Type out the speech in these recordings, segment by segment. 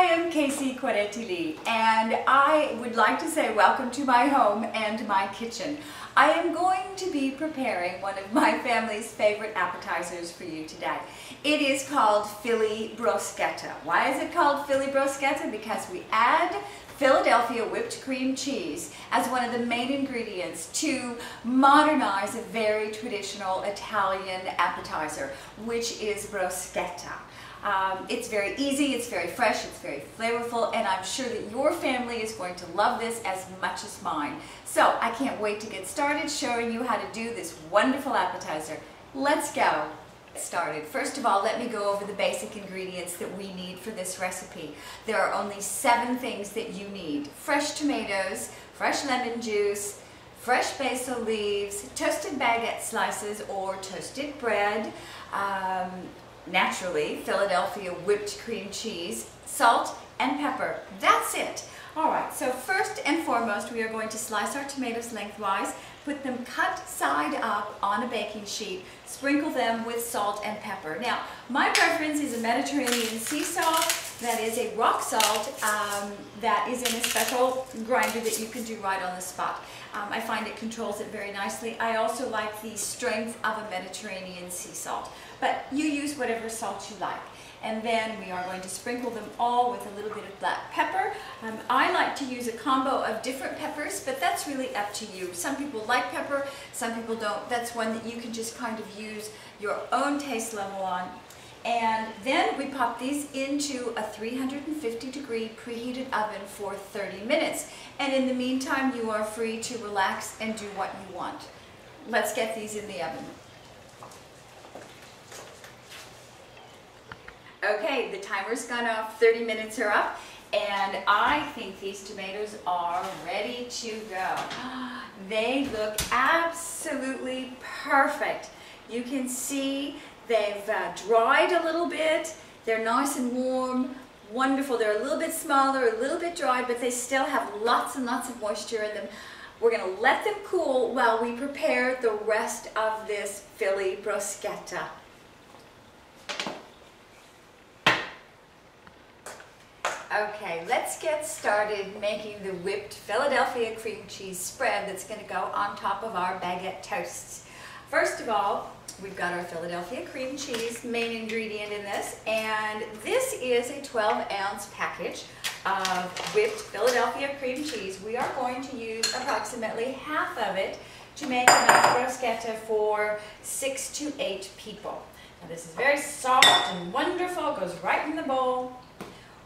am Casey Quaretti-Lee, and I would like to say welcome to my home and my kitchen. I am going to be preparing one of my family's favorite appetizers for you today. It is called Philly Bruschetta. Why is it called Philly Bruschetta? Because we add Philadelphia whipped cream cheese as one of the main ingredients to modernize a very traditional Italian appetizer, which is bruschetta. It's very easy, it's very fresh, it's very flavorful, and I'm sure that your family is going to love this as much as mine. So I can't wait to get started showing you how to do this wonderful appetizer. Let's go. Started. First of all, let me go over the basic ingredients that we need for this recipe. There are only 7 things that you need. Fresh tomatoes, fresh lemon juice, fresh basil leaves, toasted baguette slices or toasted bread, naturally Philadelphia whipped cream cheese, salt and pepper. That's it. Alright, so first and foremost we are going to slice our tomatoes lengthwise, put them cut side up on a baking sheet, sprinkle them with salt and pepper. Now, my preference is a Mediterranean sea salt. That is a rock salt that is in a special grinder that you can do right on the spot. I find it controls it very nicely. I also like the strength of a Mediterranean sea salt, but you use whatever salt you like. And then we are going to sprinkle them all with a little bit of black pepper. I like to use a combo of different peppers, but that's really up to you. Some people like pepper, some people don't. That's one that you can just kind of use your own taste level on. And then we pop these into a 350-degree preheated oven for 30 minutes. And in the meantime, you are free to relax and do what you want. Let's get these in the oven. Okay, the timer's gone off, 30 minutes are up, and I think these tomatoes are ready to go. They look absolutely perfect. You can see they've dried a little bit. They're nice and warm, wonderful. They're a little bit smaller, a little bit dry, but they still have lots and lots of moisture in them. We're going to let them cool while we prepare the rest of this Philly bruschetta. Okay, let's get started making the whipped Philadelphia cream cheese spread that's going to go on top of our baguette toasts. First of all, we've got our Philadelphia cream cheese, main ingredient in this, and this is a 12-ounce package of whipped Philadelphia cream cheese. We are going to use approximately half of it to make enough bruschetta for 6 to 8 people. Now this is very soft and wonderful, goes right in the bowl.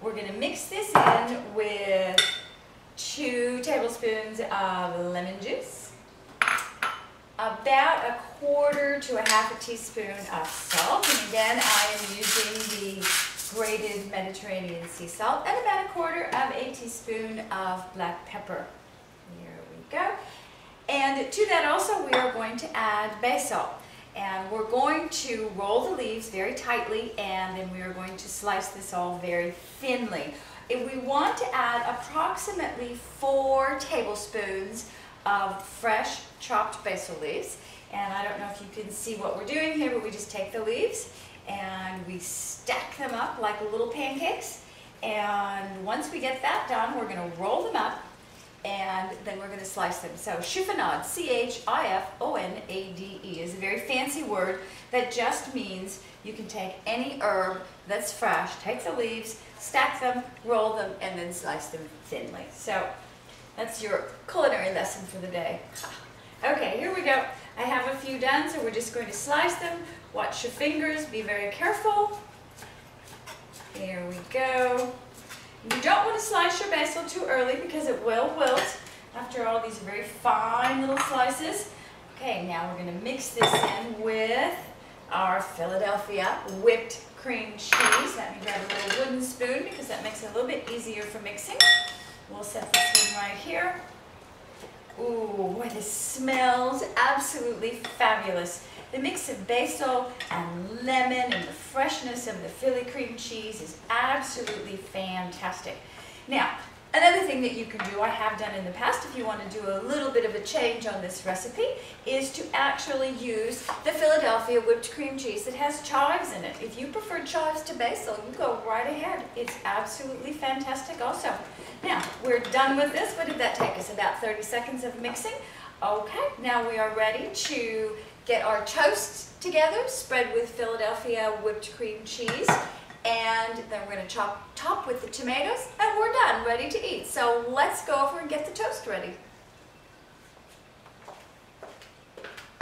We're going to mix this in with 2 tablespoons of lemon juice, about 1/4 to 1/2 teaspoon of salt, and again I am using the grated Mediterranean sea salt, and about 1/4 teaspoon of black pepper. Here we go. And to that also we are going to add basil. And we're going to roll the leaves very tightly, and then we are going to slice this all very thinly. If we want to add approximately 4 tablespoons of fresh chopped basil leaves, and I don't know if you can see what we're doing here, but we just take the leaves and we stack them up like little pancakes, and once we get that done, we're going to roll them up, and then we're going to slice them. So chiffonade, C-H-I-F-O-N-A-D-E, is a very fancy word that just means you can take any herb that's fresh, take the leaves, stack them, roll them, and then slice them thinly. So that's your culinary lesson for the day. Okay, here we go. I have a few done, so we're just going to slice them. Watch your fingers, be very careful. Here we go. You don't want to slice your basil too early because it will wilt. After all, these are very fine little slices. Okay, now we're going to mix this in with our Philadelphia whipped cream cheese. Let me grab a little wooden spoon because that makes it a little bit easier for mixing. We'll set this one right here. Ooh, boy, this smells absolutely fabulous. The mix of basil and lemon and the freshness of the Philly cream cheese is absolutely fantastic. Now, Another thing that you can do, I have done in the past, if you want to do a little bit of a change on this recipe, is to actually use the Philadelphia whipped cream cheese that has chives in it. If you prefer chives to basil, you go right ahead. It's absolutely fantastic also. Now, we're done with this. What did that take us? About 30 seconds of mixing. Okay, now we are ready to get our toast together, spread with Philadelphia whipped cream cheese. And then we're going to top with the tomatoes, and we're done, ready to eat. So let's go over and get the toast ready.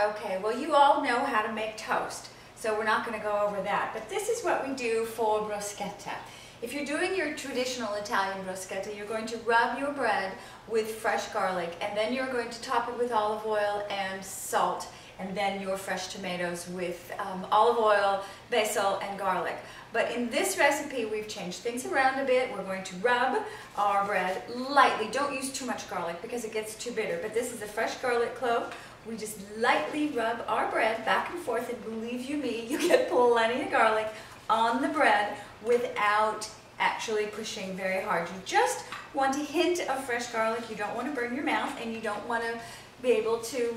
Okay, well, you all know how to make toast, so we're not going to go over that. But this is what we do for bruschetta. If you're doing your traditional Italian bruschetta, you're going to rub your bread with fresh garlic, and then you're going to top it with olive oil and salt, and then your fresh tomatoes with olive oil, basil, and garlic. But in this recipe, we've changed things around a bit. We're going to rub our bread lightly. Don't use too much garlic because it gets too bitter. But this is a fresh garlic clove. We just lightly rub our bread back and forth, and believe you me, you get plenty of garlic on the bread without actually pushing very hard. You just want a hint of fresh garlic. You don't want to burn your mouth, and you don't want to be able to,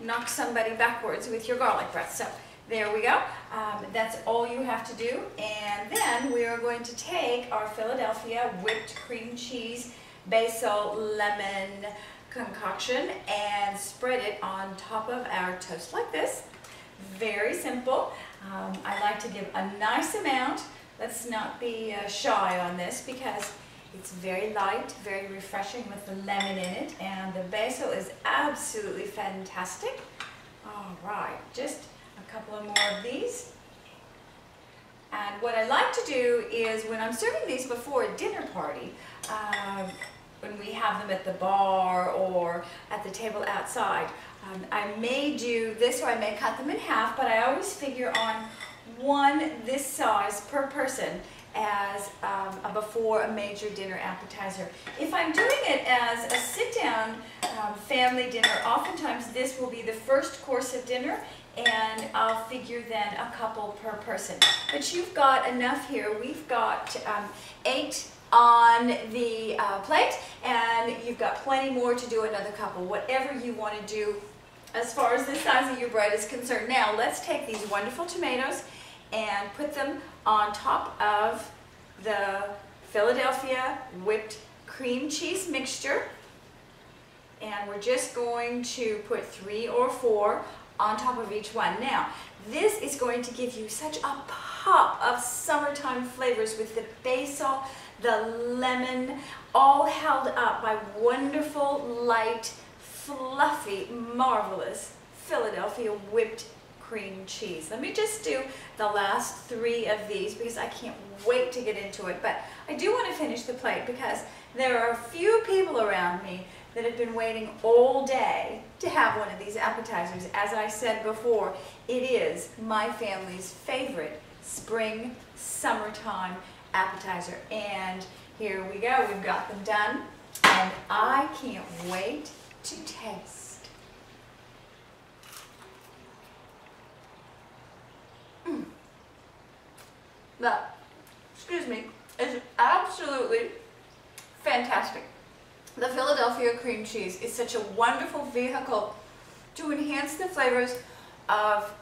knock somebody backwards with your garlic breath. So there we go. That's all you have to do. And then we are going to take our Philadelphia whipped cream cheese, basil, lemon concoction and spread it on top of our toast like this. Very simple. I like to give a nice amount. Let's not be shy on this because it's very light, very refreshing with the lemon in it, and the basil is absolutely fantastic. All right, just a couple of more of these. And what I like to do is when I'm serving these before a dinner party, when we have them at the bar or at the table outside, I may do this, or I may cut them in half, but I always figure on one this size per person as before a major dinner appetizer. If I'm doing it as a sit-down family dinner, oftentimes this will be the first course of dinner, and I'll figure then a couple per person. But you've got enough here. We've got 8 on the plate, and you've got plenty more to do another couple, whatever you want to do as far as the size of your bread is concerned. Now let's take these wonderful tomatoes and put them on top of the Philadelphia whipped cream cheese mixture, and we're just going to put 3 or 4 on top of each one. Now this is going to give you such a pop of summertime flavors with the basil, the lemon, all held up by wonderful, light, fluffy, marvelous Philadelphia whipped cream cheese. Let me just do the last 3 of these because I can't wait to get into it. But I do want to finish the plate because there are a few people around me that have been waiting all day to have one of these appetizers. As I said before, it is my family's favorite spring, summertime appetizer. And here we go, we've got them done, and I can't wait to taste. That, excuse me, is absolutely fantastic. The Philadelphia cream cheese is such a wonderful vehicle to enhance the flavors of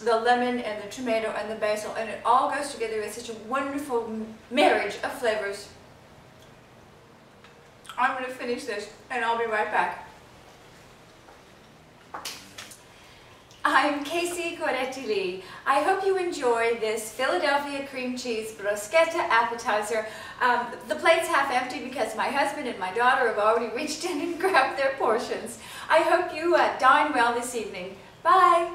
the lemon and the tomato and the basil, and it all goes together with such a wonderful marriage of flavors. I'm going to finish this and I'll be right back. I'm Casey Coretti. I hope you enjoy this Philadelphia cream cheese bruschetta appetizer. The plate's half empty because my husband and my daughter have already reached in and grabbed their portions. I hope you dine well this evening. Bye!